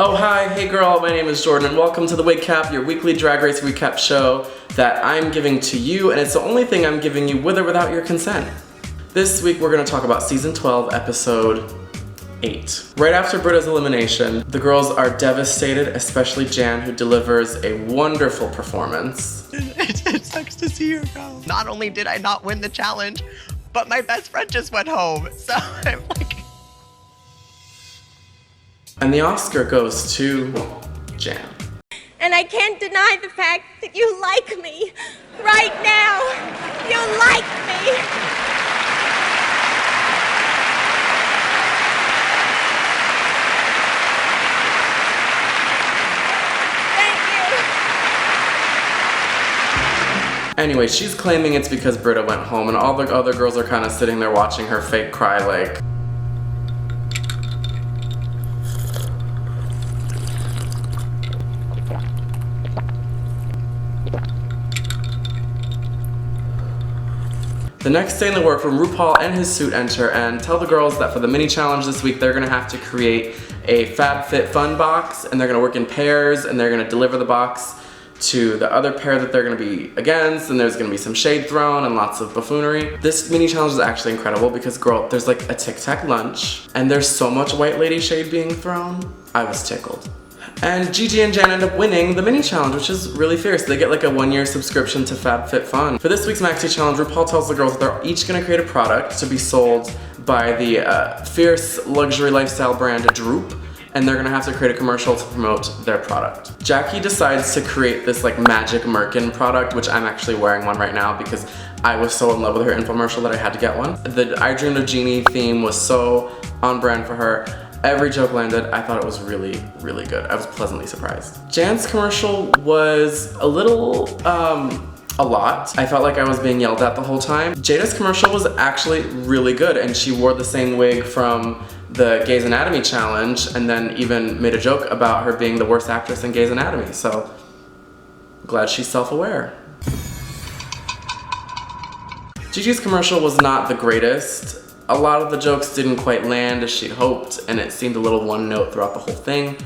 Oh hi, hey girl, my name is Jordan and welcome to the WigCap, your weekly drag race recap show that I'm giving to you, and it's the only thing I'm giving you with or without your consent. This week we're going to talk about season 12, episode 8. Right after Britta's elimination, the girls are devastated, especially Jan, who delivers a wonderful performance. It sucks to see her go. Not only did I not win the challenge, but my best friend just went home, so I'm like... And the Oscar goes to Jan. And I can't deny the fact that you like me. Right now, you like me. Thank you. Anyway, she's claiming it's because Britta went home, and all the other girls are kind of sitting there watching her fake cry like... The next day in the workroom, RuPaul and his suit enter and tell the girls that for the mini challenge this week, they're gonna have to create a FabFitFun box, and they're gonna work in pairs, and they're gonna deliver the box to the other pair that they're gonna be against, and there's gonna be some shade thrown and lots of buffoonery. This mini challenge is actually incredible because, girl, there's like a Tic Tac lunch, and there's so much white lady shade being thrown. I was tickled. And Gigi and Jan end up winning the mini challenge, which is really fierce. They get like a 1-year subscription to FabFitFun. For this week's maxi challenge, RuPaul tells the girls that they're each gonna create a product to be sold by the fierce luxury lifestyle brand Droop, and they're gonna have to create a commercial to promote their product. Jackie decides to create this like magic merkin product, which I'm actually wearing one right now because I was so in love with her infomercial that I had to get one. The I Dreamed of Jeannie theme was so on brand for her. Every joke landed. I thought it was really, really good. I was pleasantly surprised. Jan's commercial was a little, a lot. I felt like I was being yelled at the whole time. Jada's commercial was actually really good, and she wore the same wig from the Grey's Anatomy challenge, and then even made a joke about her being the worst actress in Grey's Anatomy, so I'm glad she's self-aware. Gigi's commercial was not the greatest. A lot of the jokes didn't quite land as she'd hoped, and it seemed a little one note throughout the whole thing,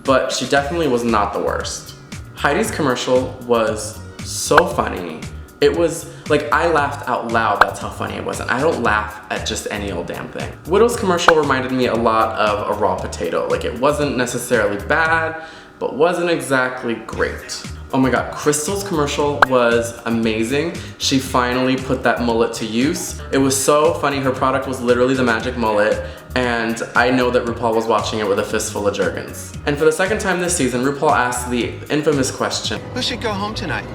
but she definitely was not the worst. Heidi's commercial was so funny. It was like, I laughed out loud, that's how funny it was, and I don't laugh at just any old damn thing. Widow's commercial reminded me a lot of a raw potato. Like, it wasn't necessarily bad, but wasn't exactly great. Oh my god, Crystal's commercial was amazing. She finally put that mullet to use. It was so funny. Her product was literally the magic mullet, and I know that RuPaul was watching it with a fistful of Jergens. And for the second time this season, RuPaul asked the infamous question, who should go home tonight,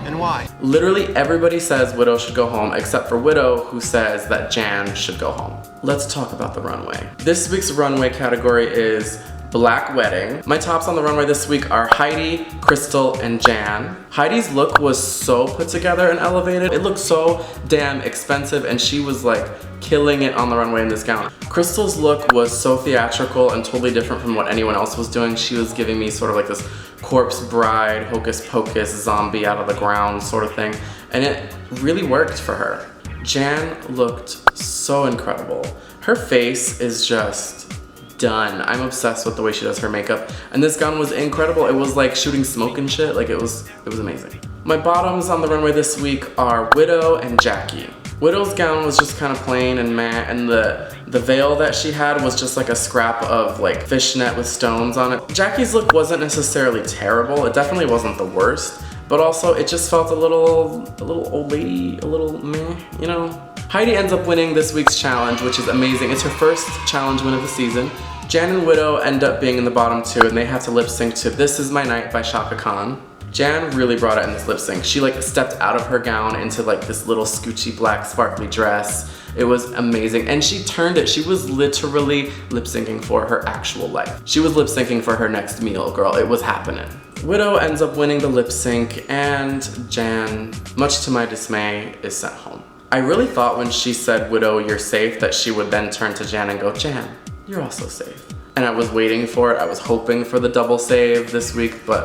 and why? Literally everybody says Widow should go home, except for Widow, who says that Jan should go home. Let's talk about the runway. This week's runway category is Black Wedding. My tops on the runway this week are Heidi, Crystal, and Jan. Heidi's look was so put together and elevated. It looked so damn expensive, and she was like killing it on the runway in this gown. Crystal's look was so theatrical and totally different from what anyone else was doing. She was giving me sort of like this corpse bride, hocus pocus, zombie out of the ground sort of thing, and it really worked for her. Jan looked so incredible. Her face is just done. I'm obsessed with the way she does her makeup, and this gown was incredible. It was like shooting smoke and shit. Like, it was amazing. My bottoms on the runway this week are Widow and Jackie. Widow's gown was just kind of plain and matte, and the veil that she had was just like a scrap of like fishnet with stones on it. Jackie's look wasn't necessarily terrible. It definitely wasn't the worst, but also it just felt a little old lady, a little meh, you know? Heidi ends up winning this week's challenge, which is amazing. It's her first challenge win of the season. Jan and Widow end up being in the bottom two, and they have to lip sync to This Is My Night by Shaka Khan. Jan really brought it in this lip sync. She like stepped out of her gown into like this little scoochy black sparkly dress. It was amazing, and she turned it. She was literally lip syncing for her actual life. She was lip syncing for her next meal, girl. It was happening. Widow ends up winning the lip sync, and Jan, much to my dismay, is sent home. I really thought when she said, Widow, you're safe, that she would then turn to Jan and go, Jan, you're also safe. And I was waiting for it. I was hoping for the double save this week, but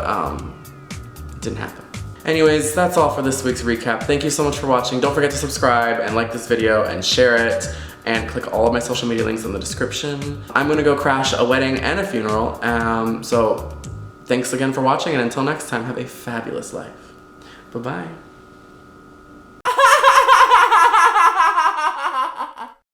it didn't happen. Anyways, that's all for this week's recap. Thank you so much for watching. Don't forget to subscribe and like this video and share it. and click all of my social media links in the description. I'm gonna go crash a wedding and a funeral, so thanks again for watching, and until next time, have a fabulous life. Bye-bye.